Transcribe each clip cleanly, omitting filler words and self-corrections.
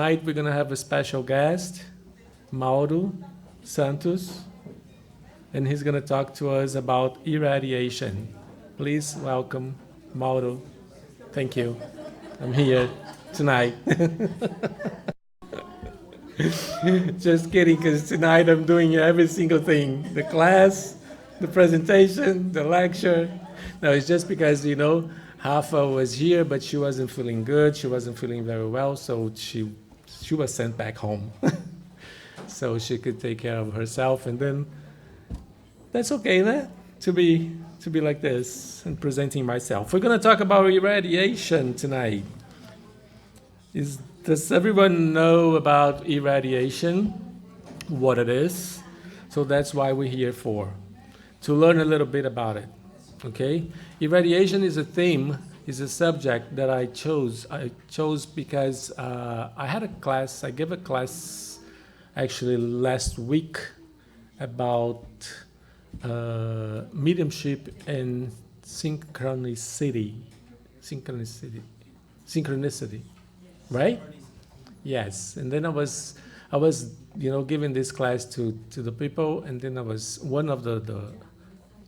tonight we're going to have a special guest, Mauro Santos, and he's going to talk to us about irradiation. Please welcome Mauro. Thank you. I'm here tonight. Just kidding, because tonight I'm doing every single thing. The class, the presentation, the lecture. No, it's just because, Rafa was here, but she wasn't feeling good. She wasn't feeling very well, so she was sent back home. So she could take care of herself, and then that's okay, né? To be like this and presenting myself. We're going to talk about irradiation tonight. Does everyone know about irradiation, what it is? So that's why we're here for, to learn a little bit about it, okay? Irradiation is a theme, is a subject that I chose. I chose because I gave a class actually last week about mediumship and synchronicity, right? Yes, and then I was giving this class to the people, and then I was one of the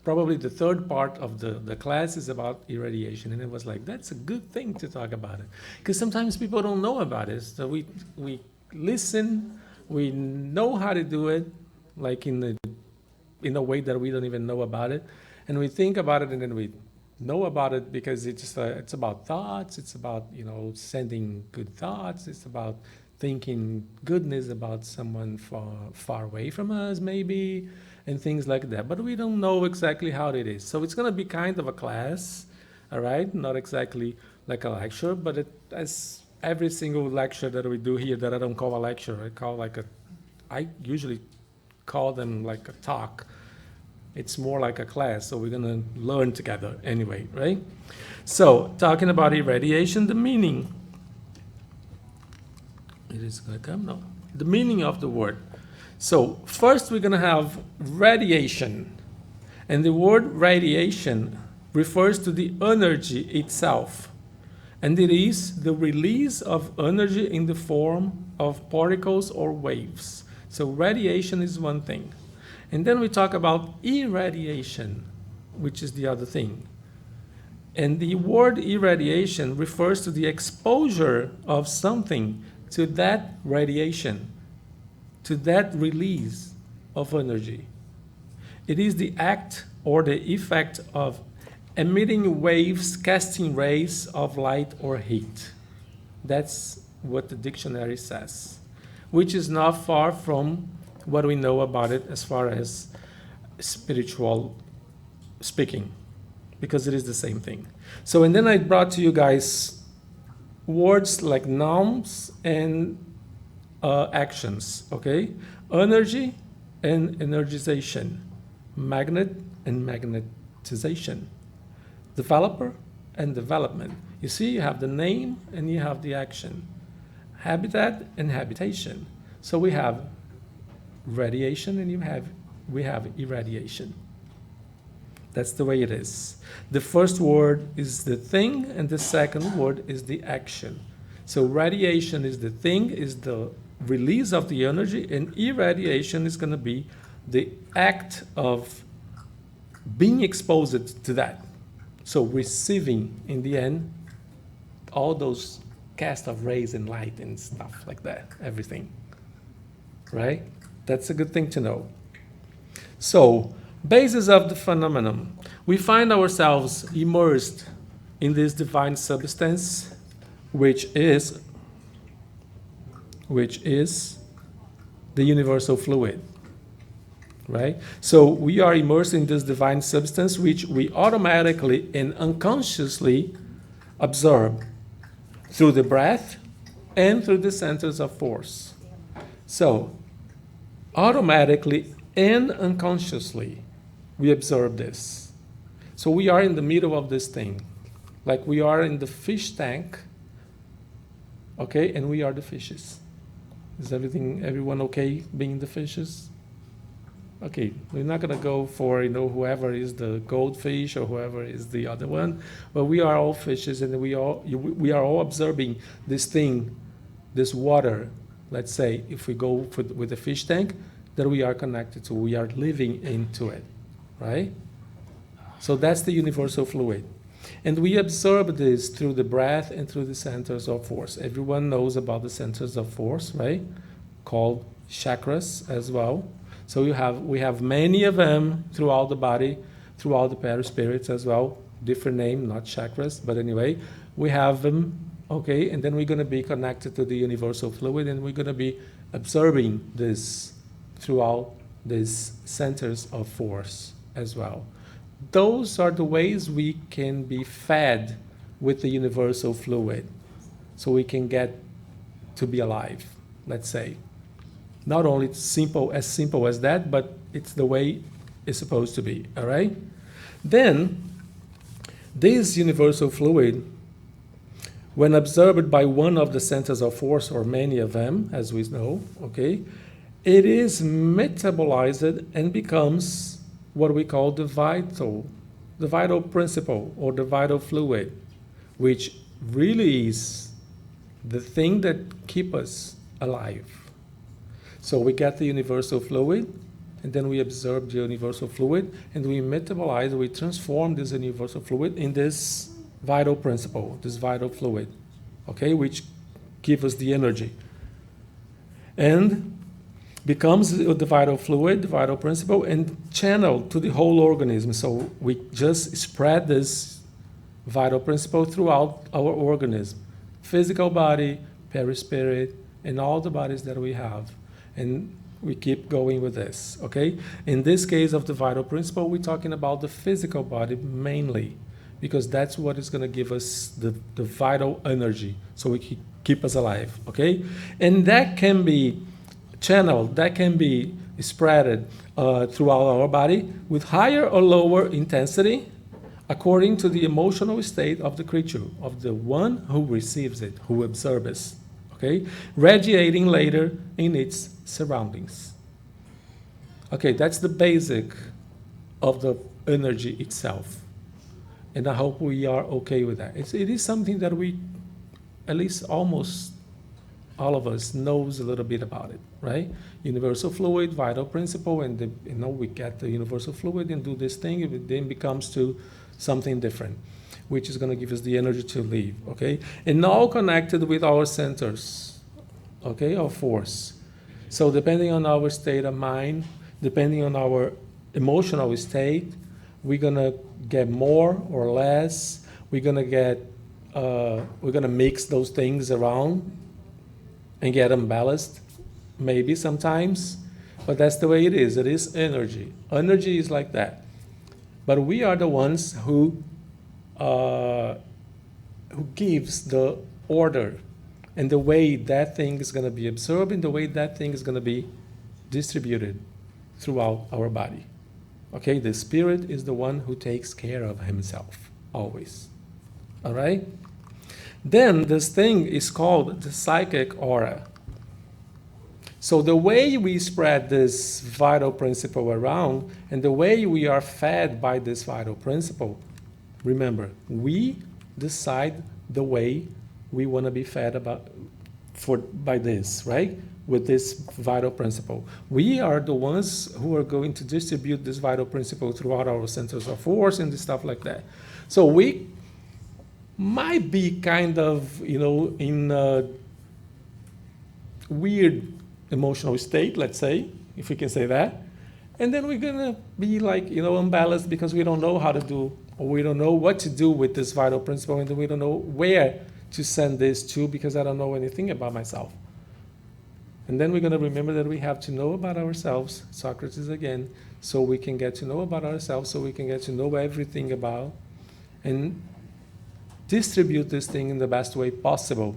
probably the third part of the class is about irradiation, and it was like, that's a good thing to talk about it, because sometimes people don't know about it. So we listen, we know how to do it, like in a way that we don't even know about it, and we think about it, and then we know about it because it's about thoughts, it's about sending good thoughts, it's about thinking goodness about someone far away from us maybe, and things like that, but we don't know exactly how it is. So it's going to be kind of a class, all right, not exactly like a lecture, but as every single lecture that we do here that I don't call a lecture, I usually call them like a talk. It's more like a class, so we're going to learn together anyway, right? So, talking about irradiation, the meaning. It is going to come? No. The meaning of the word. So, first we're going to have radiation. And the word radiation refers to the energy itself. And it is the release of energy in the form of particles or waves. So, radiation is one thing. And then we talk about irradiation, which is the other thing. And the word irradiation refers to the exposure of something to that radiation, to that release of energy. It is the act or the effect of emitting waves casting rays of light or heat. That's what the dictionary says, which is not far from what we know about it as far as spiritual speaking, because it is the same thing. So, and then I brought to you guys words like nouns and actions, okay? Energy and energization, magnet and magnetization, developer and development. You see, you have the name and you have the action, habitat and habitation. So we have radiation and we have irradiation. That's the way it is. The first word is the thing and the second word is the action. So radiation is the thing, is the release of the energy, and irradiation is going to be the act of being exposed to that. So receiving, in the end, all those cast of rays and light and stuff like that, everything, right? That's a good thing to know. So, basis of the phenomenon. We find ourselves immersed in this divine substance, which is the universal fluid, right? So we are immersed in this divine substance, which we automatically and unconsciously absorb through the breath and through the centers of force. So, automatically and unconsciously, we absorb this. So we are in the middle of this thing, like we are in the fish tank, okay, and we are the fishes. Is everyone okay being the fishes? Okay, we're not going to go for, whoever is the goldfish or whoever is the other one, but we are all fishes, and we are all observing this thing this water, let's say, if we go with the fish tank, that we are connected to, we are living into it, right? So that's the universal fluid. And we absorb this through the breath and through the centers of force. Everyone knows about the centers of force, right? Called chakras as well. So we have many of them throughout the body, throughout the perispirits as well. Different name, not chakras, but anyway, we have them, okay? And then we're going to be connected to the universal fluid, and we're going to be absorbing this throughout these centers of force as well. Those are the ways we can be fed with the universal fluid, so we can get to be alive, let's say. Not only simple as that, but it's the way it's supposed to be, all right? Then, this universal fluid, when absorbed by one of the centers of force, or many of them, as we know, okay, it is metabolized and becomes what we call the vital principle, or the vital fluid, which really is the thing that keeps us alive. So we get the universal fluid, and then we absorb the universal fluid, and we metabolize, we transform this universal fluid in this vital principle, this vital fluid, okay, which gives us the energy. And becomes the vital fluid, the vital principle, and channeled to the whole organism. So we just spread this vital principle throughout our organism, physical body, perispirit, and all the bodies that we have. And we keep going with this, okay? In this case of the vital principle, we're talking about the physical body mainly, because that's what is going to give us the vital energy, so we can keep us alive, okay? And that can be channeled, that can be spread throughout our body with higher or lower intensity according to the emotional state of the creature, of the one who receives it, who absorbs, okay? Radiating later in its surroundings. Okay, that's the basic of the energy itself. And I hope we are okay with that. It is something that we, at least almost all of us, knows a little bit about it, right? Universal fluid, vital principle, and we get the universal fluid and do this thing, it then becomes to something different, which is going to give us the energy to live, okay? And all connected with our centers, okay, of force. So depending on our state of mind, depending on our emotional state, we're going to get more or less. We're going to mix those things around and get them balanced, maybe sometimes, but that's the way it is. It is energy. Energy is like that. But we are the ones who gives the order and the way that thing is going to be absorbed and the way that thing is going to be distributed throughout our body. Okay, the spirit is the one who takes care of himself, always. All right? Then this thing is called the psychic aura. So the way we spread this vital principle around and the way we are fed by this vital principle, remember, we decide the way we want to be fed by this, right? With this vital principle. We are the ones who are going to distribute this vital principle throughout our centers of force and stuff like that. So we might be kind of, in a weird emotional state, let's say, if we can say that. And then we're going to be like, unbalanced because we don't know how to do, or we don't know what to do with this vital principle, and then we don't know where to send this to because I don't know anything about myself. And then we're going to remember that we have to know about ourselves, Socrates again, so we can get to know about ourselves, so we can get to know everything about, and distribute this thing in the best way possible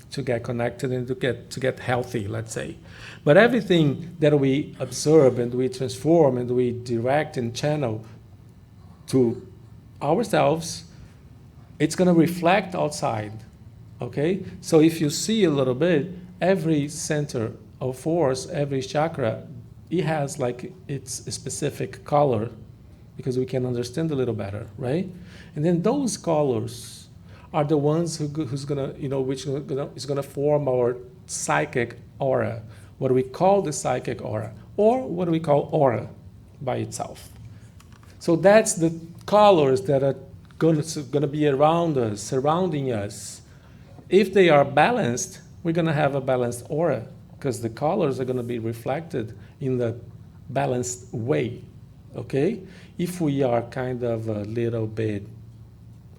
to get connected and to get healthy, let's say. But everything that we absorb and we transform and we direct and channel to ourselves, it's going to reflect outside, okay? So if you see a little bit, every center of force, every chakra, it has like its specific color because we can understand a little better, right? And then those colors are the ones who's gonna, which is gonna form our psychic aura, what we call the psychic aura, or what we call aura by itself. So that's the colors that are gonna be around us, surrounding us. If they are balanced, we're gonna have a balanced aura, because the colors are gonna be reflected in the balanced way, okay? If we are kind of a little bit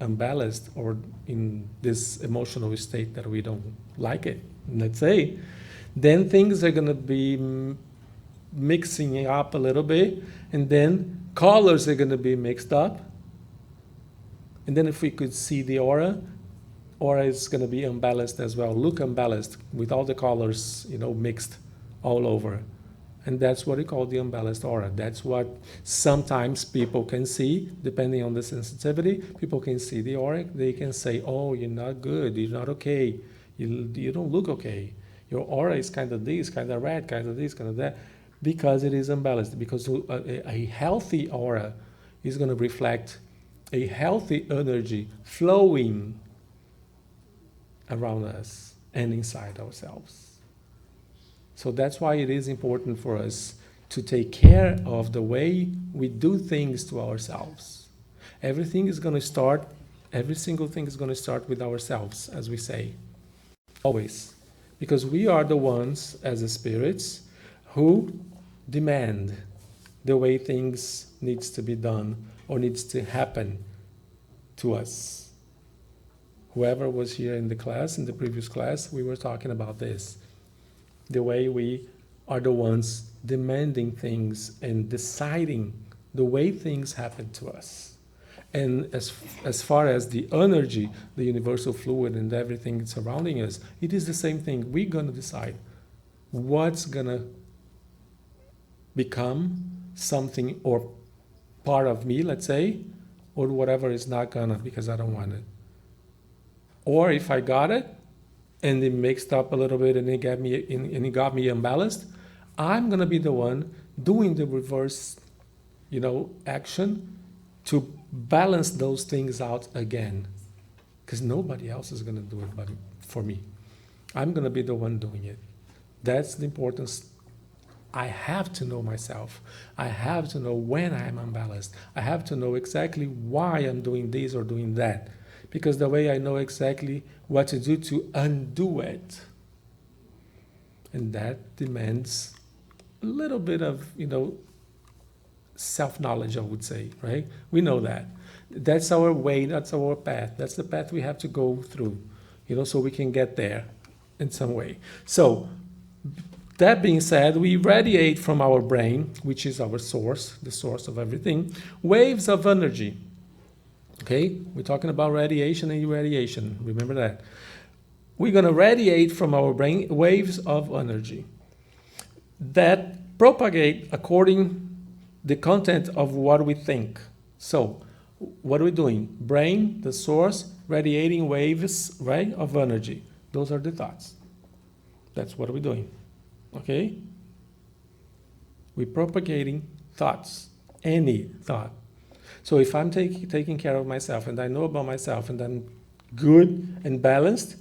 unbalanced or in this emotional state that we don't like it, let's say, then things are going to be mixing up a little bit, and then colors are going to be mixed up. And then if we could see the aura is going to be unbalanced as well, look unbalanced with all the colors, mixed all over. And that's what we call the unbalanced aura. That's what sometimes people can see, depending on the sensitivity. People can see the aura. They can say, oh, you're not good. You're not okay. You don't look okay. Your aura is kind of this, kind of red, kind of this, kind of that. Because it is unbalanced. Because a healthy aura is going to reflect a healthy energy flowing around us and inside ourselves. So that's why it is important for us to take care of the way we do things to ourselves. Every single thing is going to start with ourselves, as we say, always. Because we are the ones, as the spirits, who demand the way things needs to be done or needs to happen to us. Whoever was here in the class, in the previous class, we were talking about this. The way we are the ones demanding things and deciding the way things happen to us. And as far as the energy, the universal fluid and everything surrounding us, it is the same thing. We're going to decide what's going to become something or part of me, let's say, or whatever is not going to, because I don't want it. Or if I got it, and it mixed up a little bit, and it got me unbalanced, I'm gonna be the one doing the reverse, action to balance those things out again, because nobody else is gonna do it but for me. I'm gonna be the one doing it. That's the importance. I have to know myself. I have to know when I'm unbalanced. I have to know exactly why I'm doing this or doing that. Because the way I know exactly what to do to undo it. And that demands a little bit of, self-knowledge, I would say, right? We know that. That's our way, that's our path. That's the path we have to go through, so we can get there in some way. So, that being said, we radiate from our brain, which is our source, the source of everything, waves of energy. Okay, we're talking about radiation and irradiation. Remember that. We're going to radiate from our brain waves of energy that propagate according the content of what we think. So, what are we doing? Brain, the source, radiating waves, right, of energy. Those are the thoughts. That's what we're doing. Okay? We're propagating thoughts, any thought. So if I'm taking care of myself and I know about myself and I'm good and balanced,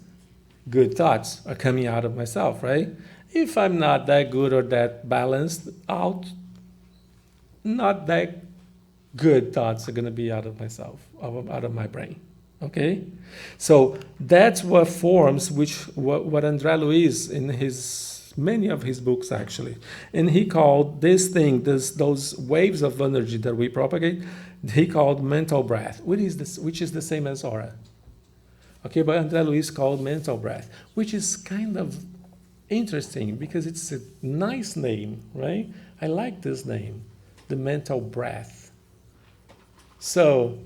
good thoughts are coming out of myself, right? If I'm not that good or that balanced out, not that good thoughts are going to be out of myself, out of my brain, okay? So that's what forms, what André Luiz in many of his books actually, and he called this thing, those waves of energy that we propagate, he called mental breath, which is the same as aura. Okay, but André Luiz called mental breath, which is kind of interesting because it's a nice name, right? I like this name, the mental breath. So,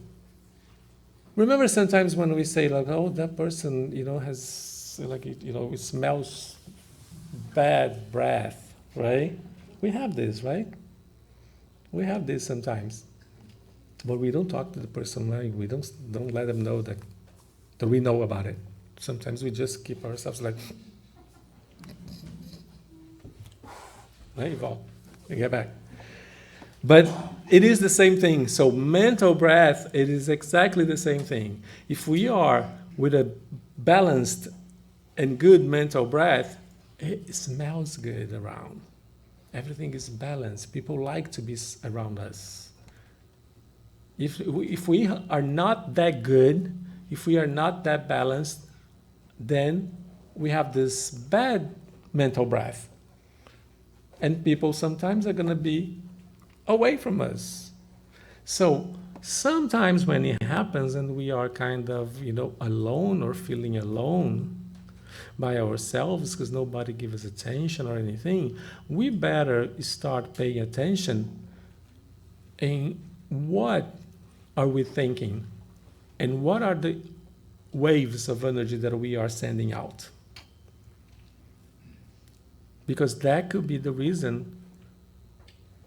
remember sometimes when we say like, oh, that person, has like, it smells bad breath, right? We have this, right? We have this sometimes. But we don't talk to the person, like we don't let them know that we know about it. Sometimes we just keep ourselves like, there you go, you get back. But it is the same thing. So mental breath, it is exactly the same thing. If we are with a balanced and good mental breath, it smells good around. Everything is balanced. People like to be around us. If we are not that good, if we are not that balanced, then we have this bad mental breath. And people sometimes are going to be away from us. So sometimes when it happens and we are kind of, alone or feeling alone by ourselves because nobody gives us attention or anything, we better start paying attention in what are we thinking and what are the waves of energy that we are sending out. Because that could be the reason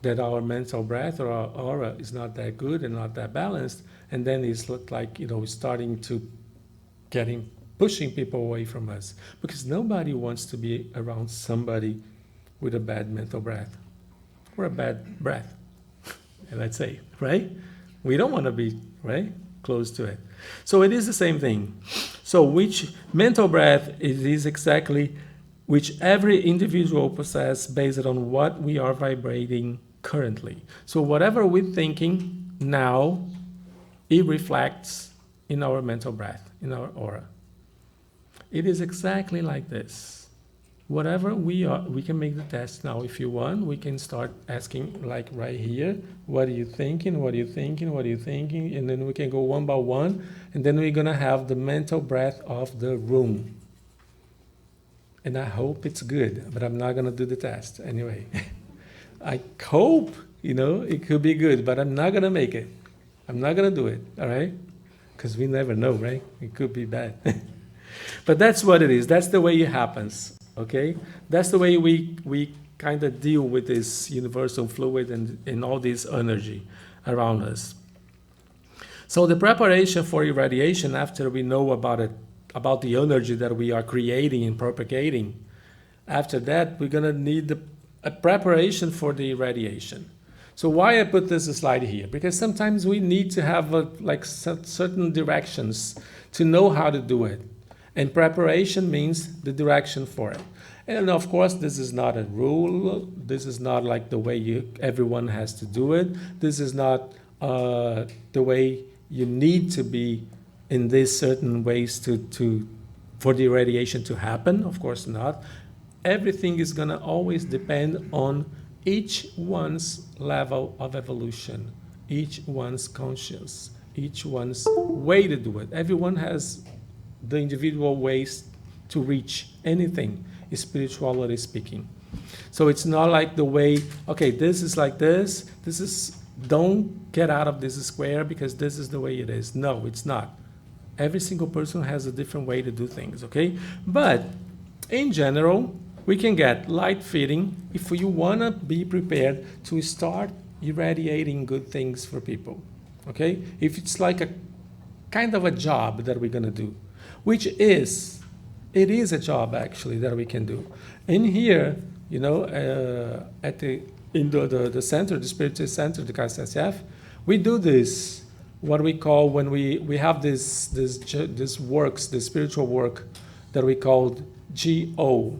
that our mental breath or our aura is not that good and not that balanced, and then it's look like, starting to pushing people away from us. Because nobody wants to be around somebody with a bad mental breath or a bad breath, let's say, right? We don't want to be, right, close to it. So it is the same thing. So which mental breath it is exactly which every individual possesses based on what we are vibrating currently. So whatever we're thinking now, it reflects in our mental breath, in our aura. It is exactly like this. Whatever we are, we can make the test now. If you want, we can start asking, like right here, what are you thinking, what are you thinking, what are you thinking? And then we can go one by one, and then we're gonna have the mental breath of the room. And I hope it's good, but I'm not gonna do the test anyway. I hope, it could be good, but I'm not gonna make it. I'm not gonna do it, all right? Because we never know, right? It could be bad. But that's what it is. That's the way it happens, okay? That's the way we kind of deal with this universal fluid and all this energy around us. So the preparation for irradiation, after we know about it, about the energy that we are creating and propagating, after that, we're going to need a preparation for the irradiation. So why I put this slide here? Because sometimes we need to have certain directions to know how to do it. And preparation means the direction for it. And of course, this is not a rule. This is not like the way everyone has to do it. This is not the way you need to be in these certain ways for the irradiation to happen. Of course not. Everything is going to always depend on each one's level of evolution, each one's conscience, each one's way to do it. Everyone has the individual ways to reach anything, spirituality speaking. So it's not like the way, okay, this is like this is, don't get out of this square because this is the way it is. No, it's not. Every single person has a different way to do things, okay? But in general, we can get light feeding if you want to be prepared to start irradiating good things for people, okay? If it's like a kind of a job that we're going to do, which it is a job actually that we can do. In here, in the center, the Spiritist center, the Kssf, we do this, what we call when we have this works, the spiritual work that we call GO,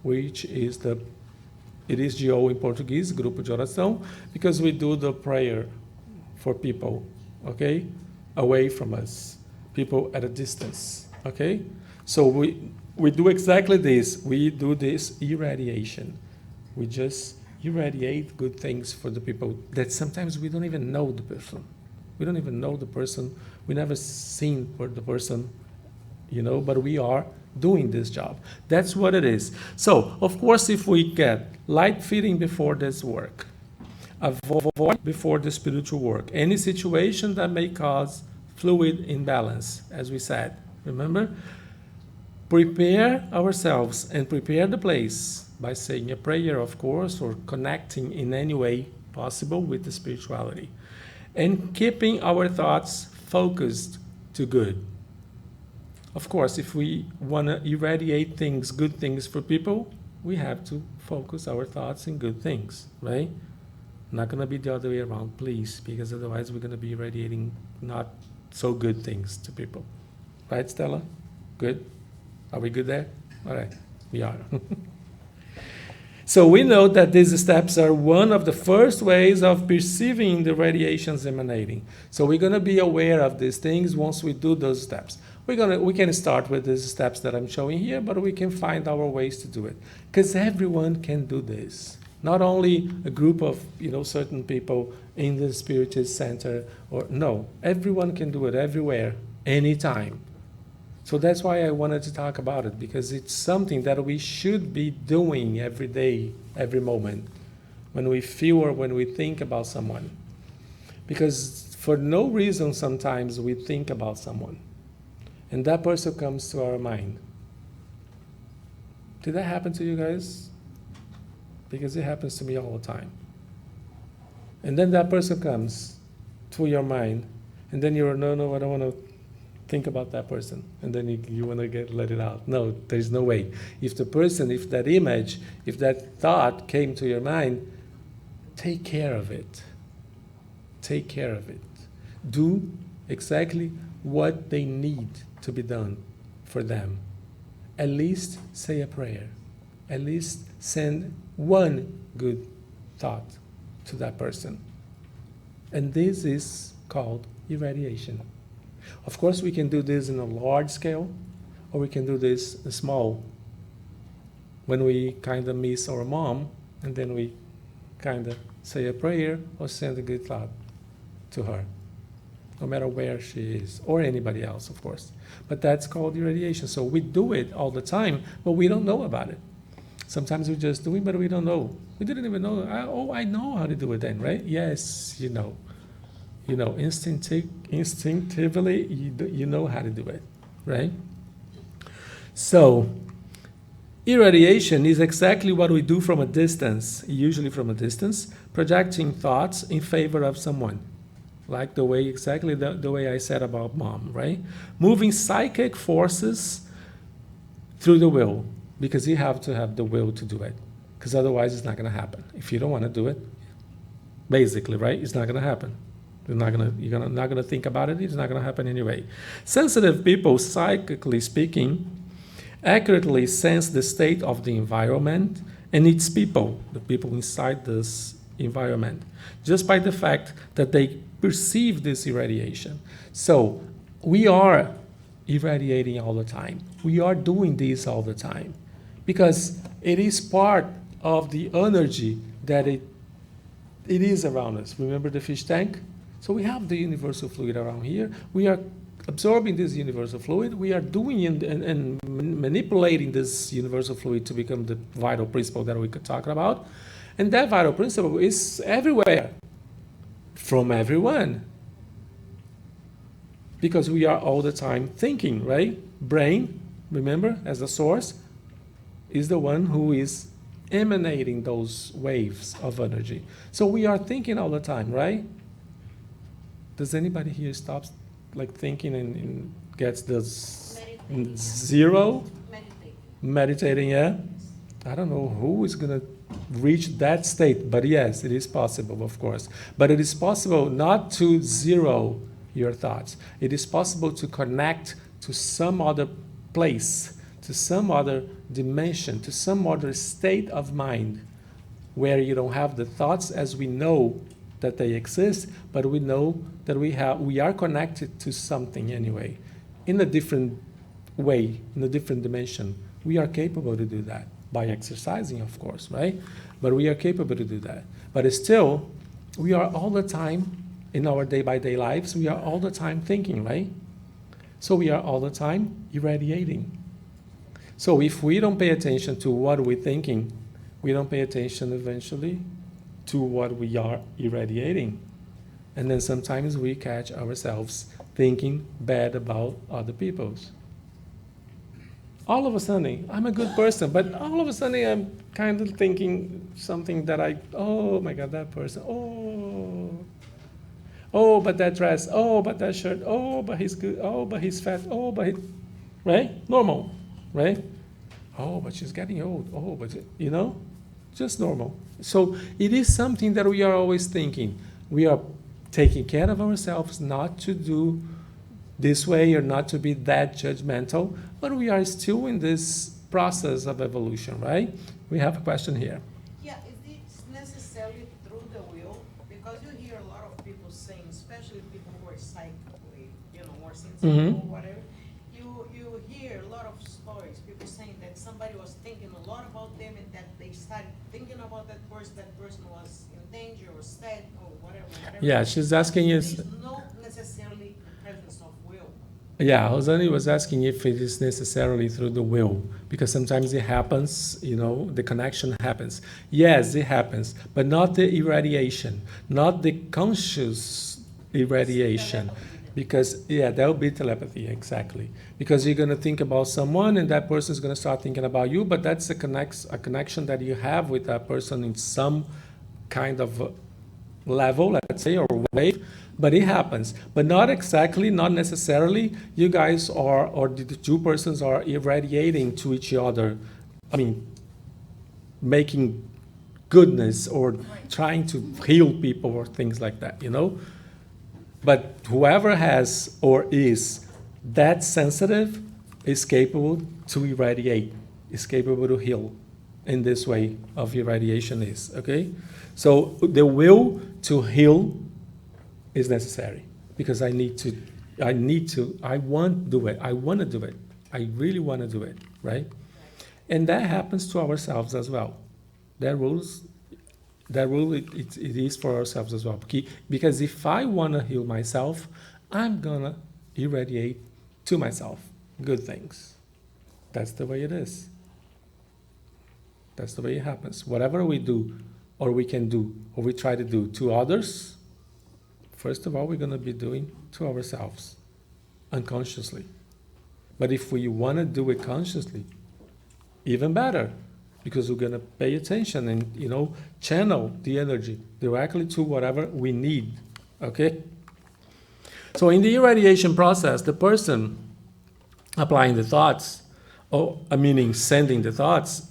which is it is GO in Portuguese, Grupo de Oração, because we do the prayer for people, okay, away from us, people at a distance, okay? So we do exactly this. We do this irradiation. We just irradiate good things for the people that sometimes we don't even know the person. We don't even know the person. We never seen the person, but we are doing this job. That's what it is. So, of course, if we get light feeding before this work, avoid before the spiritual work, any situation that may cause fluid imbalance, as we said, remember? Prepare ourselves and prepare the place by saying a prayer, of course, or connecting in any way possible with the spirituality. And keeping our thoughts focused to good. Of course, if we want to irradiate things, good things for people, we have to focus our thoughts in good things, right? Not going to be the other way around, please, because otherwise we're going to be irradiating not so good things to people. Right, Stella? Good? Are we good there? All right, we are. So we know that these steps are one of the first ways of perceiving the radiations emanating. So we're going to be aware of these things once we do those steps. We can start with these steps that I'm showing here, but we can find our ways to do it. Because everyone can do this. Not only a group of certain people in the Spiritist center, no, everyone can do it everywhere, anytime. So that's why I wanted to talk about it, because it's something that we should be doing every day, every moment, when we feel or when we think about someone. Because for no reason sometimes we think about someone, and that person comes to our mind. Did that happen to you guys? Because it happens to me all the time. And then that person comes to your mind, and then you're, no, I don't want to think about that person, and then you want to let it out. No, there's no way. If that image, if that thought came to your mind, take care of it. Take care of it. Do exactly what they need to be done for them. At least say a prayer. At least send one good thought to that person. And this is called irradiation. Of course, we can do this in a large scale, or we can do this small. When we kind of miss our mom, and then we kind of say a prayer or send a good thought to her, no matter where she is, or anybody else, of course. But that's called irradiation. So we do it all the time, but we don't know about it. Sometimes we just do it, but we don't know. We didn't even know. I know how to do it then, right? Yes, you know. Instinctively, you know how to do it, right? So, irradiation is exactly what we do from a distance, usually from a distance, projecting thoughts in favor of someone. Like the way I said about mom, right? Moving psychic forces through the will, because you have to have the will to do it, because otherwise it's not going to happen. If you don't want to do it, basically, right? It's not going to happen. You're not gonna think about it. It's not gonna happen anyway. Sensitive people, psychically speaking, accurately sense the state of the environment and its people, the people inside this environment, just by the fact that they perceive this irradiation. So we are irradiating all the time. We are doing this all the time, because it is part of the energy that it is around us. Remember the fish tank? So we have the universal fluid around here. We are absorbing this universal fluid. We are doing and manipulating this universal fluid to become the vital principle that we could talk about. And that vital principle is everywhere, from everyone. Because we are all the time thinking, right? Brain, remember, as the source, is the one who is emanating those waves of energy. So we are thinking all the time, right? Does anybody here stop thinking and gets this zero? Meditating, yeah? I don't know who is going to reach that state, but yes, it is possible, of course. But it is possible not to zero your thoughts. It is possible to connect to some other place, to some other dimension, to some other state of mind where you don't have the thoughts as we know that they exist, but we know that we are connected to something anyway, in a different way, in a different dimension. We are capable to do that by exercising, of course, right? But we are capable to do that. But still, we are all the time, in our day-by-day lives, we are all the time thinking, right? So we are all the time irradiating. So if we don't pay attention to what we're thinking, we don't pay attention eventually to what we are irradiating. And then sometimes we catch ourselves thinking bad about other people's. All of a sudden, I'm a good person, but all of a sudden I'm kind of thinking something that oh my God, that person, oh, but that dress, oh, but that shirt, oh, but he's good, oh, but he's fat, oh, but right? Normal, right? Oh, but she's getting old, oh, but, just normal. So it is something that we are always thinking. We are taking care of ourselves not to do This way, you're not to be that judgmental, but we are still in this process of evolution, right? We have a question here. Yeah, is it necessarily through the will? Because you hear a lot of people saying, especially people who are psychically, more sensitive or whatever, you hear a lot of stories, people saying that somebody was thinking a lot about them and that they started thinking about that person was in danger or sad or whatever. Yeah, she's asking is. There's no necessarily the presence of will. Yeah, Rosani was asking if it is necessarily through the will, because sometimes it happens, the connection happens. Yes, it happens, but not the irradiation, not the conscious irradiation. Because, yeah, that would be telepathy, exactly. Because you're going to think about someone and that person is going to start thinking about you, but that's a connection that you have with that person in some kind of level, let's say, or wave. But it happens. But not exactly, not necessarily. You guys are, or the two persons are irradiating to each other. I mean, making goodness or trying to heal people or things like that, But whoever has or is that sensitive is capable to irradiate, is capable to heal in this way of irradiation is, okay? So the will to heal is necessary because I want to do it. I want to do it. I really want to do it, right? And that happens to ourselves as well. That rule, it is for ourselves as well. Because if I want to heal myself, I'm going to irradiate to myself good things. That's the way it is. That's the way it happens. Whatever we do, or we can do, or we try to do to others, first of all, we're going to be doing to ourselves, unconsciously. But if we want to do it consciously, even better, because we're going to pay attention and, channel the energy directly to whatever we need, okay? So in the irradiation process, the person applying the thoughts, meaning sending the thoughts,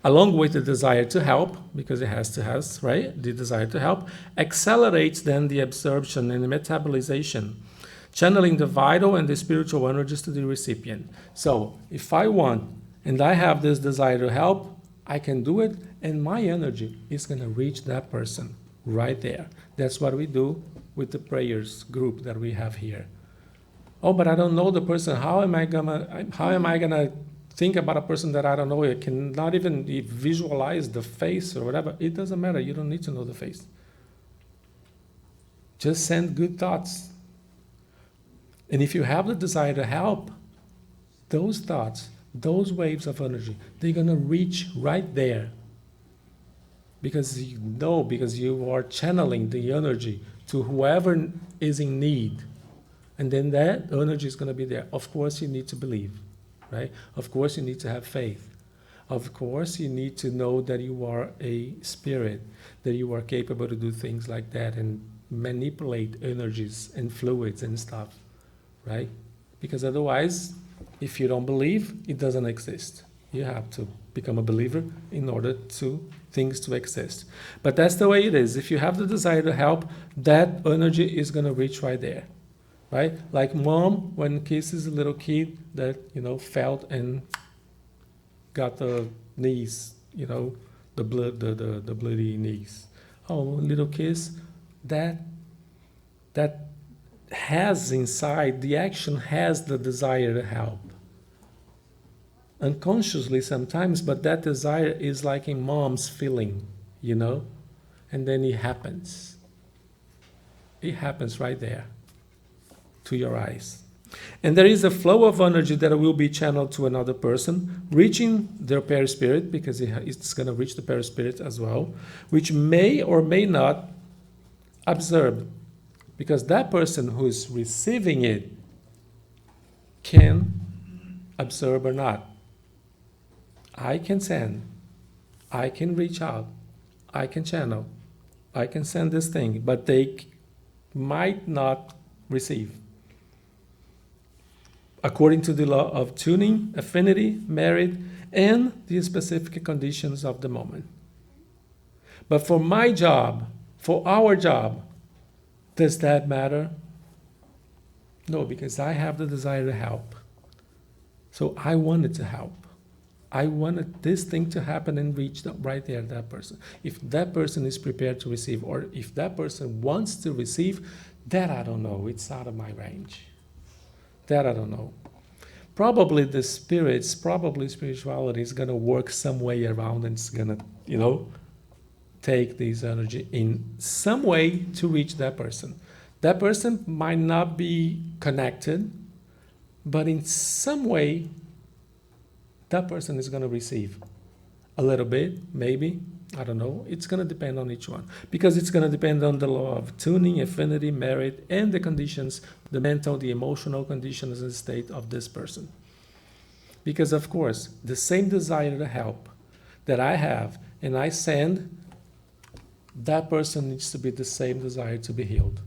along with the desire to help, because it has, right? The desire to help, accelerates then the absorption and the metabolization, channeling the vital and the spiritual energies to the recipient. So if I want, and I have this desire to help, I can do it, and my energy is going to reach that person right there. That's what we do with the prayers group that we have here. Oh, but I don't know the person. How am I gonna think about a person that I don't know? I cannot even visualize the face or whatever. It doesn't matter. You don't need to know the face. Just send good thoughts. And if you have the desire to help, those thoughts, those waves of energy, they're going to reach right there. Because you are channeling the energy to whoever is in need. And then that energy is going to be there. Of course, you need to believe, right? Of course, you need to have faith. Of course, you need to know that you are a spirit, that you are capable to do things like that and manipulate energies and fluids and stuff, right? Because otherwise, if you don't believe, it doesn't exist. You have to become a believer in order to things to exist. But that's the way it is. If you have the desire to help, that energy is going to reach right there. Right? Like mom, when kisses a little kid that, felt and got the knees, the blood, the bloody knees. Oh, little kiss, that has inside, the action has the desire to help. Unconsciously sometimes, but that desire is like in mom's feeling, and then it happens. It happens right there. To your eyes. And there is a flow of energy that will be channeled to another person, reaching their perispirit, because it's going to reach the perispirit as well, which may or may not absorb, because that person who is receiving it can absorb or not. I can send, I can reach out, I can channel, I can send this thing, but they might not receive. According to the law of tuning, affinity, merit, and the specific conditions of the moment. But for my job, for our job, does that matter? No, because I have the desire to help. So I wanted to help. I wanted this thing to happen and reach right there, that person. If that person is prepared to receive, or if that person wants to receive, that I don't know. It's out of my range. That I don't know. Probably the spirits, probably spirituality is going to work some way around, and it's going to, take this energy in some way to reach that person. That person might not be connected, but in some way, that person is going to receive a little bit, maybe, I don't know. It's going to depend on each one, because it's going to depend on the law of tuning, affinity, merit, and the conditions, the mental, the emotional conditions and state of this person. Because, of course, the same desire to help that I have and I send, that person needs to be the same desire to be healed.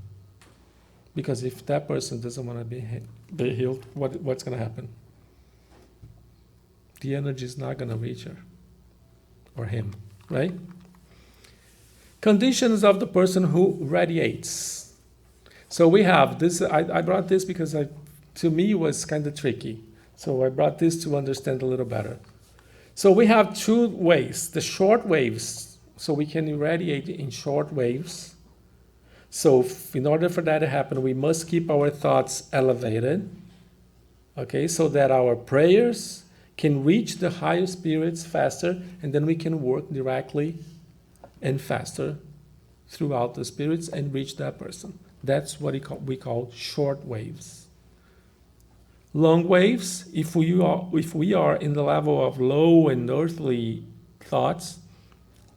Because if that person doesn't want to be healed, what's going to happen? The energy is not going to reach her or him, right? Conditions of the person who radiates. So we have this, I brought this because to me it was kind of tricky. So I brought this to understand a little better. So we have two ways, the short waves. So we can irradiate in short waves. So in order for that to happen, we must keep our thoughts elevated, okay, so that our prayers can reach the higher spirits faster, and then we can work directly and faster throughout the spirits and reach that person. That's what we call short waves. Long waves, if we are in the level of low and earthly thoughts,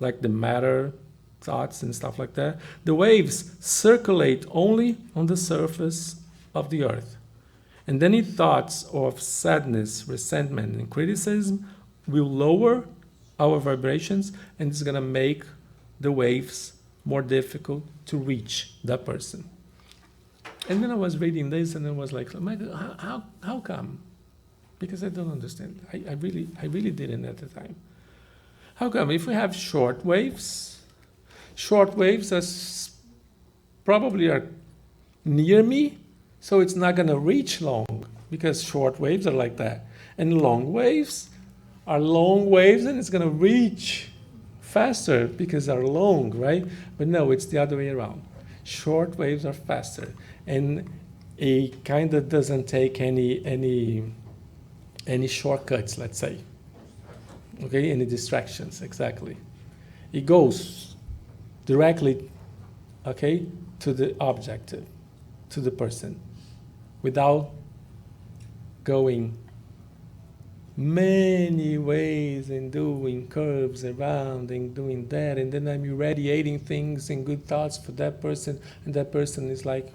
like the matter thoughts and stuff like that, the waves circulate only on the surface of the earth. And any thoughts of sadness, resentment, and criticism will lower our vibrations, and it's going to make the waves more difficult to reach that person. And then I was reading this, and I was like, how come? Because I don't understand. I really didn't at the time. How come? If we have short waves probably are near me, so it's not going to reach long, because short waves are like that. And long waves are long waves, and it's going to reach faster because they're long, right? But no, it's the other way around. Short waves are faster, and it kind of doesn't take any shortcuts, let's say. Okay, any distractions, exactly. It goes directly, okay, to the objective, to the person, without going many ways and doing curves around and doing that, and then I'm irradiating things and good thoughts for that person, and that person is like,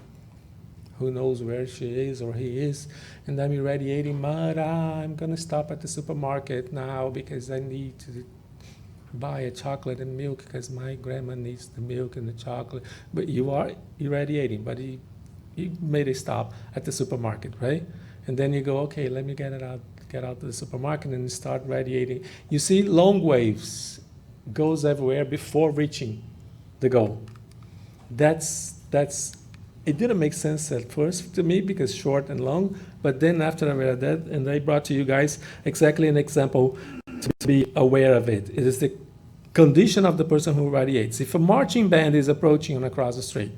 who knows where she is or he is, and I'm irradiating, I'm gonna stop at the supermarket now because I need to buy a chocolate and milk because my grandma needs the milk and the chocolate. But you are irradiating, but he made a stop at the supermarket, right? And then you go, okay, let me get out to the supermarket and start radiating. You see, long waves goes everywhere before reaching the goal. It didn't make sense at first to me because short and long, but then after I read that, and I brought to you guys exactly an example to be aware of it. It is the condition of the person who radiates. If a marching band is approaching across the street,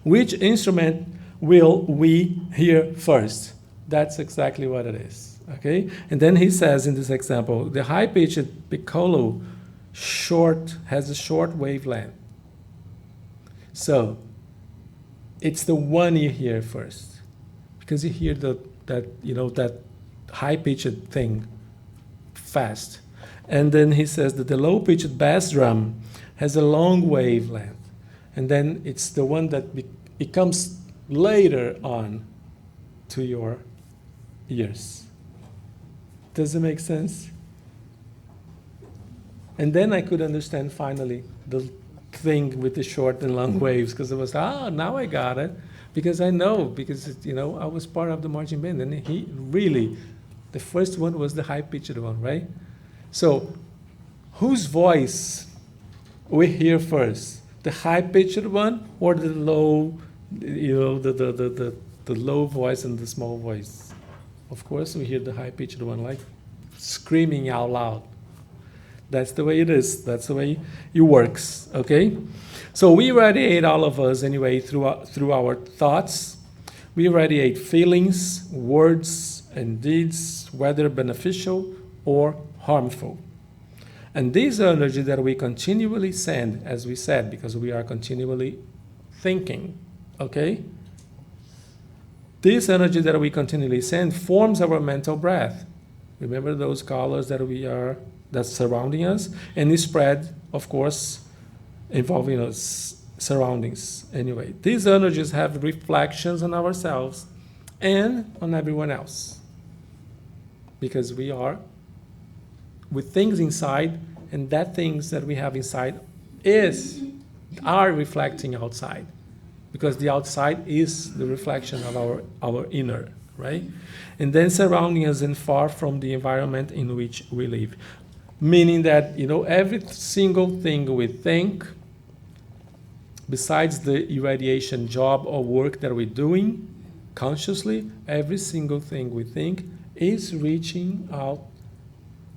which instrument will we hear first? That's exactly what it is, okay? And then he says in this example, the high-pitched piccolo has a short wavelength. So it's the one you hear first, because you hear that high-pitched thing fast. And then he says that the low-pitched bass drum has a long wavelength, and then it's the one that it comes later on to your ears. Does it make sense? And then I could understand finally the thing with the short and long waves, because it was, now I got it, because I know, because I was part of the marching band, and he really, the first one was the high-pitched one, right? So whose voice we hear first, the high-pitched one or the low, the the low voice and the small voice. Of course, we hear the high-pitched one like screaming out loud. That's the way it is. That's the way it works, okay? So we radiate, all of us anyway, through our thoughts. We radiate feelings, words, and deeds, whether beneficial or harmful. And this energy that we continually send, as we said, because we are continually thinking, okay? This energy that we continually send forms our mental breath. Remember those colors that's surrounding us? And it spread, of course, involving us surroundings. Anyway, these energies have reflections on ourselves and on everyone else. Because we are with things inside, and that things that we have inside are reflecting outside. Because the outside is the reflection of our inner, right? And then surrounding us and far from the environment in which we live. Meaning that, every single thing we think, besides the irradiation job or work that we're doing consciously, every single thing we think is reaching out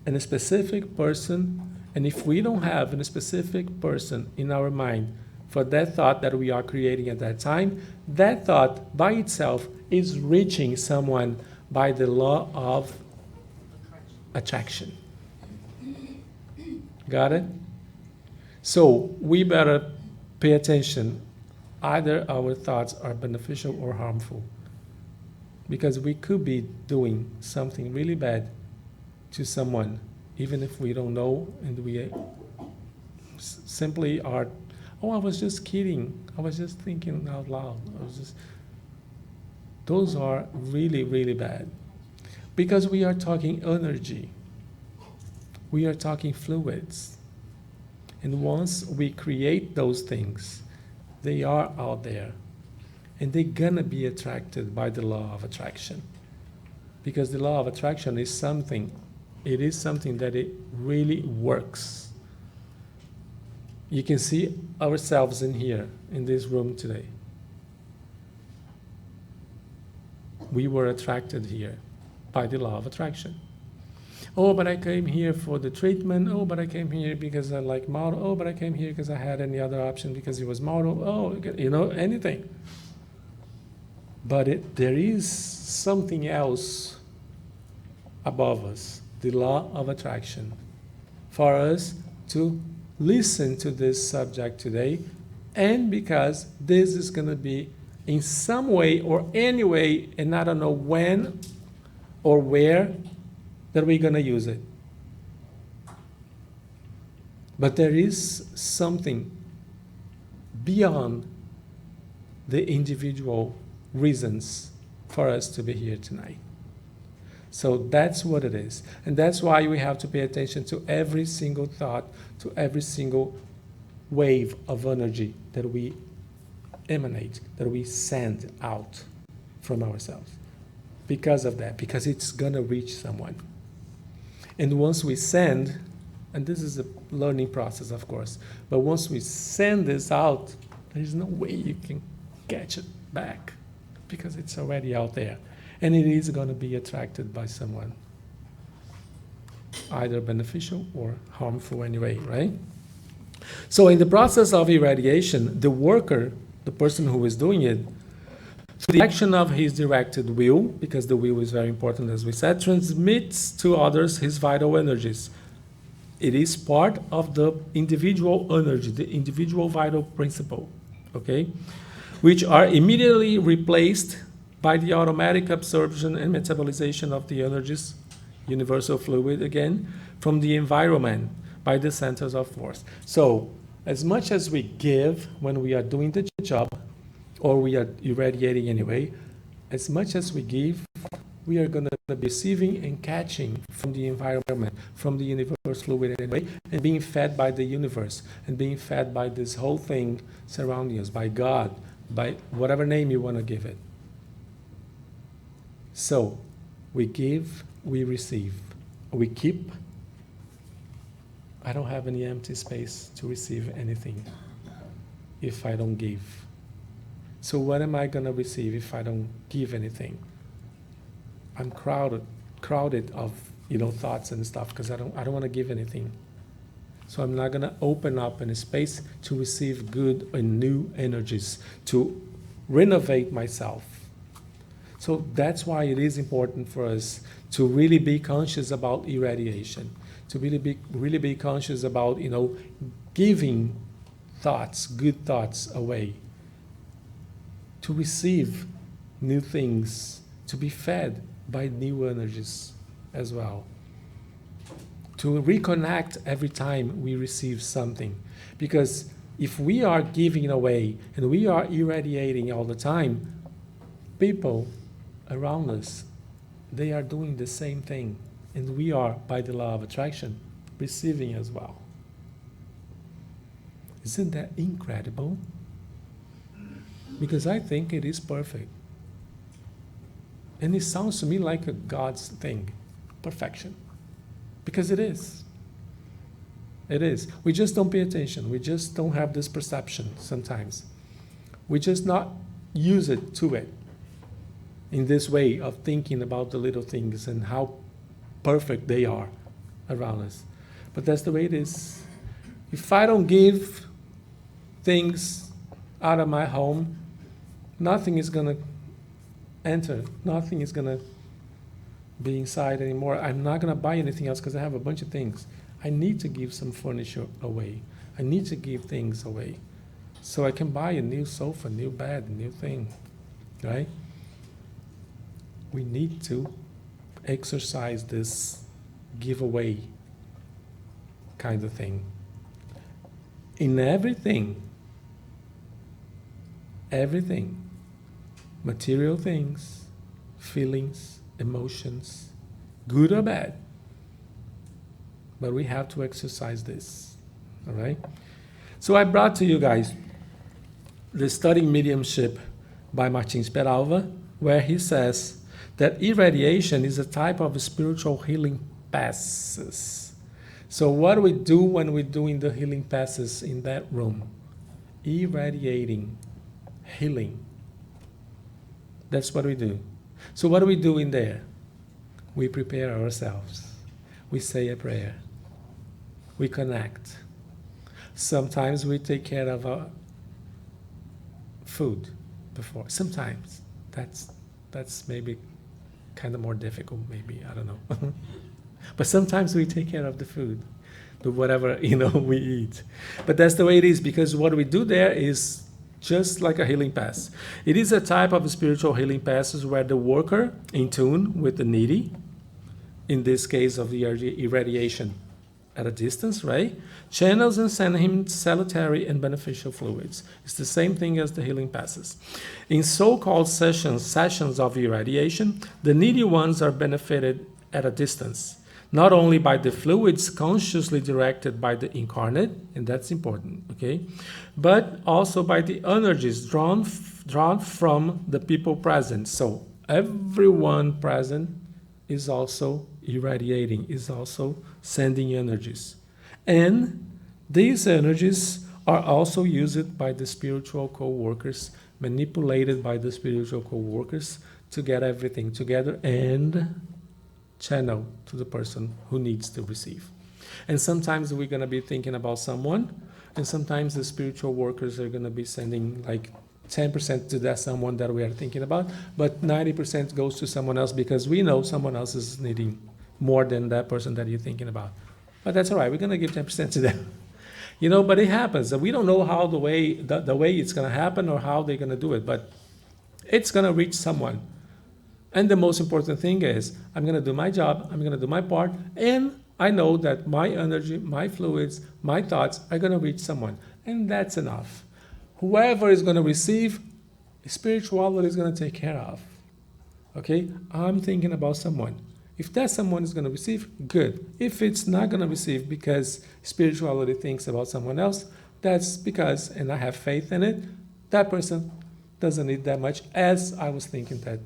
in a specific person. And if we don't have a specific person in our mind for that thought that we are creating at that time, that thought by itself is reaching someone by the law of attraction. Got it? So we better pay attention. Either our thoughts are beneficial or harmful. Because we could be doing something really bad to someone, even if we don't know, and we simply are, I was just kidding. I was just thinking out loud. Those are really, really bad. Because we are talking energy. We are talking fluids. And once we create those things, they are out there. And they're gonna be attracted by the law of attraction. Because the law of attraction is something that it really works. You can see ourselves in here, in this room today. We were attracted here by the law of attraction. Oh, but I came here for the treatment. Oh, but I came here because I like Mauro. Oh, but I came here because I had any other option because he was Mauro. Oh, anything. But there is something else above us, the law of attraction, for us to listen to this subject today, and because this is going to be in some way or any way, and I don't know when or where, that we're going to use it. But there is something beyond the individual reasons for us to be here tonight. So that's what it is. And that's why we have to pay attention to every single thought, to every single wave of energy that we emanate, that we send out from ourselves. Because of that, because it's going to reach someone. And once we send, and this is a learning process, of course, but once we send this out, there's no way you can catch it back because it's already out there. And it is going to be attracted by someone, either beneficial or harmful anyway, right? So in the process of irradiation, the worker, the person who is doing it, through the action of his directed will, because the will is very important, as we said, transmits to others his vital energies. It is part of the individual energy, the individual vital principle, okay? Which are immediately replaced by the automatic absorption and metabolization of the energies, universal fluid again, from the environment by the centers of force. So, as much as we give when we are doing the job, or we are irradiating anyway, as much as we give, we are going to be receiving and catching from the environment, from the universe fluid anyway, and being fed by the universe, and being fed by this whole thing surrounding us, by God, by whatever name you want to give it. So, we give, we receive. We keep. I don't have any empty space to receive anything if I don't give. So what am I going to receive if I don't give anything? I'm crowded of, thoughts and stuff because I don't want to give anything. So I'm not going to open up in a space to receive good and new energies, to renovate myself. So that's why it is important for us to really be conscious about irradiation, to really be conscious about, giving thoughts, good thoughts away, to receive new things, to be fed by new energies as well, to reconnect every time we receive something. Because if we are giving away and we are irradiating all the time, people around us, they are doing the same thing. And we are, by the law of attraction, receiving as well. Isn't that incredible? Because I think it is perfect. And it sounds to me like a God's thing, perfection. Because it is. It is. We just don't pay attention. We just don't have this perception sometimes. We just not use it to it in this way of thinking about the little things and how perfect they are around us. But that's the way it is. If I don't give things out of my home, nothing is going to enter. Nothing is going to be inside anymore. I'm not going to buy anything else because I have a bunch of things. I need to give some furniture away. I need to give things away so I can buy a new sofa, new bed, a new thing, right? We need to exercise this giveaway kind of thing. In everything, material things, feelings, emotions, good or bad, but we have to exercise this, all right? So I brought to you guys the Studying Mediumship by Martins Peralva, where he says that irradiation is a type of spiritual healing passes. So what do we do when we're doing the healing passes in that room? Irradiating, healing. That's what we do. So what do we do in there? We prepare ourselves. We say a prayer. We connect. Sometimes we take care of our food before. Sometimes. That's maybe kind of more difficult, maybe. I don't know. But sometimes we take care of the food, the whatever, we eat. But that's the way it is, because what we do there is just like a healing pass. It is a type of spiritual healing passes where the worker, in tune with the needy, in this case of the irradiation at a distance, right, channels and send him salutary and beneficial fluids. It's the same thing as the healing passes. In so-called sessions of irradiation, the needy ones are benefited at a distance, not only by the fluids consciously directed by the incarnate, and that's important, okay, but also by the energies drawn from the people present. So everyone present is also irradiating, is also sending energies. And these energies are also used by the spiritual co-workers, manipulated by the spiritual co-workers to get everything together and channel to the person who needs to receive. And sometimes we're going to be thinking about someone, and sometimes the spiritual workers are going to be sending like 10% to that someone that we are thinking about, but 90% goes to someone else because we know someone else is needing more than that person that you're thinking about. But that's all right. We're going to give 10% to them. But it happens. We don't know how the way it's going to happen or how they're going to do it, but it's going to reach someone. And the most important thing is, I'm going to do my job, I'm going to do my part, and I know that my energy, my fluids, my thoughts are going to reach someone. And that's enough. Whoever is going to receive, spirituality is going to take care of. Okay? I'm thinking about someone. If that someone is going to receive, good. If it's not going to receive because spirituality thinks about someone else, that's because, and I have faith in it, that person doesn't need that much, as I was thinking that,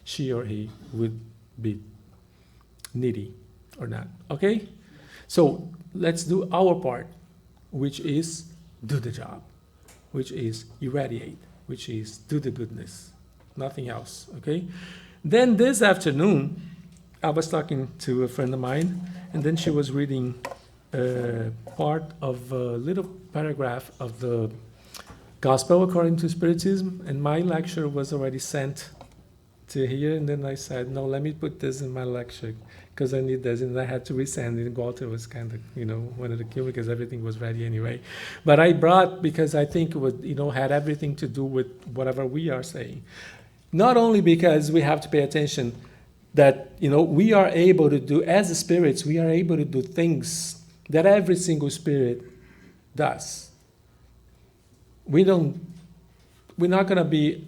she or he would be needy or not. Okay? So let's do our part, which is do the job, which is irradiate. which is do the goodness, nothing else, okay? Then this afternoon, I was talking to a friend of mine, and then she was reading part of a little paragraph of the Gospel according to Spiritism, and my lecture was already sent to here, and then I said, no, let me put this in my lecture, because I need this, and I had to resend it, and Walter was kind of, wanted to kill me, because everything was ready anyway. But I brought, because I think it would, had everything to do with whatever we are saying. Not only because we have to pay attention that, we are able to do, as spirits, we are able to do things that every single spirit does. We're not going to be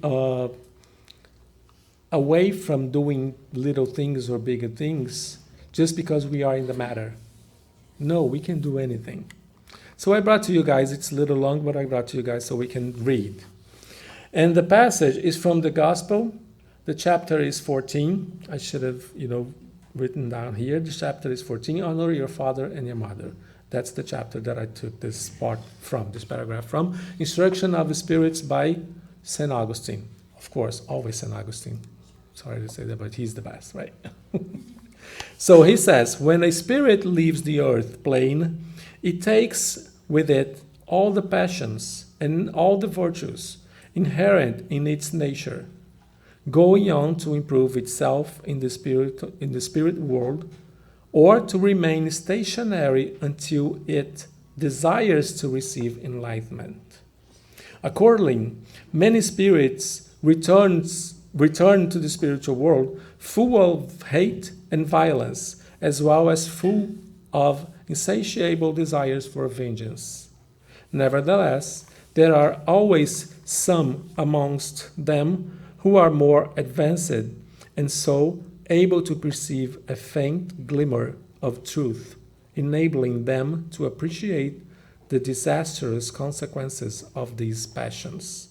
away from doing little things or bigger things just because we are in the matter. No, we can do anything. So I brought to you guys, it's a little long, but I brought to you guys so we can read. And the passage is from the Gospel. The chapter is 14. I should have, written down here. The chapter is 14. Honor your father and your mother. That's the chapter that I took this part from, this paragraph from. Instruction of the Spirits by St. Augustine. Of course, always St. Augustine. Sorry to say that, but he's the best, right? So he says, when a spirit leaves the earth plane, it takes with it all the passions and all the virtues inherent in its nature, going on to improve itself in the spirit world, or to remain stationary until it desires to receive enlightenment. Accordingly, many spirits return to the spiritual world full of hate and violence, as well as full of insatiable desires for vengeance. Nevertheless, there are always some amongst them who are more advanced, and so able to perceive a faint glimmer of truth, enabling them to appreciate the disastrous consequences of these passions,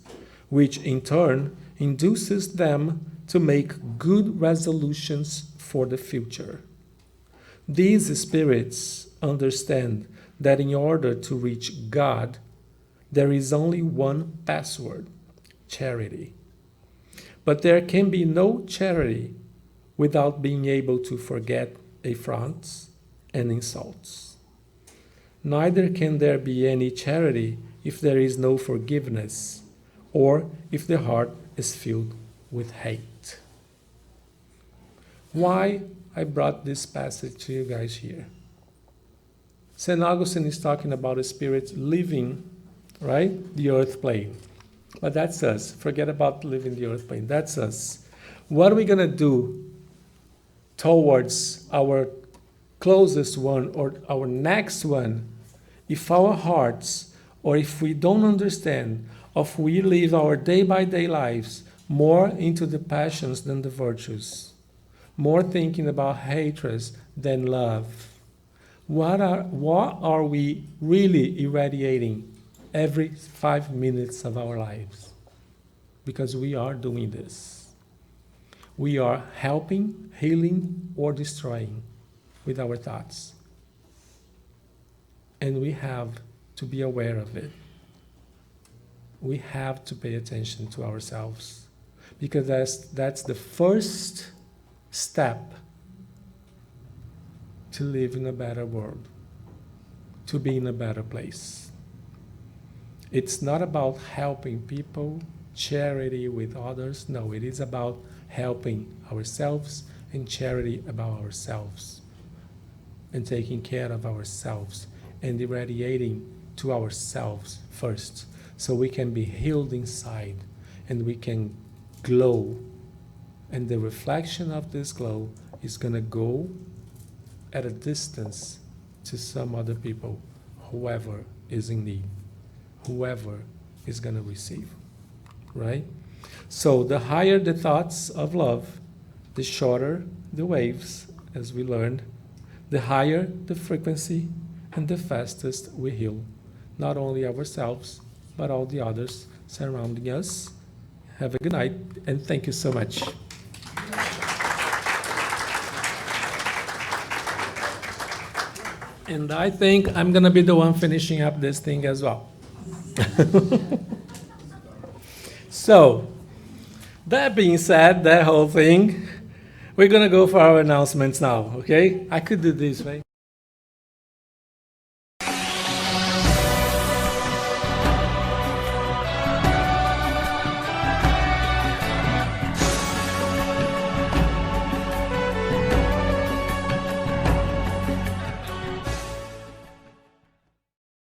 which in turn induces them to make good resolutions for the future. These spirits understand that in order to reach God, there is only one password: charity. But there can be no charity without being able to forget affronts and insults. Neither can there be any charity if there is no forgiveness, or if the heart is filled with hate. Why I brought this passage to you guys here? St. Augustine is talking about a spirit living, right, the earth plane. But that's us. Forget about living the earth plane. That's us. What are we going to do towards our closest one or our next one if our hearts, or if we don't understand, if we live our day-by-day lives more into the passions than the virtues, more thinking about hatred than love? What are we really irradiating every 5 minutes of our lives? Because we are doing this. We are helping, healing, or destroying with our thoughts. And we have to be aware of it. We have to pay attention to ourselves, because that's the first step to live in a better world, to be in a better place. It's not about helping people, charity with others. No, it is about helping ourselves and charity about ourselves, and taking care of ourselves and irradiating to ourselves first, so we can be healed inside and we can glow. And the reflection of this glow is going to go at a distance to some other people, whoever is in need, whoever is going to receive, right? So the higher the thoughts of love, the shorter the waves, as we learned, the higher the frequency, and the fastest we heal, not only ourselves, but all the others surrounding us. Have a good night, and thank you so much. And I think I'm going to be the one finishing up this thing as well. So, that being said, that whole thing, we're gonna go for our announcements now, okay? I could do this, right?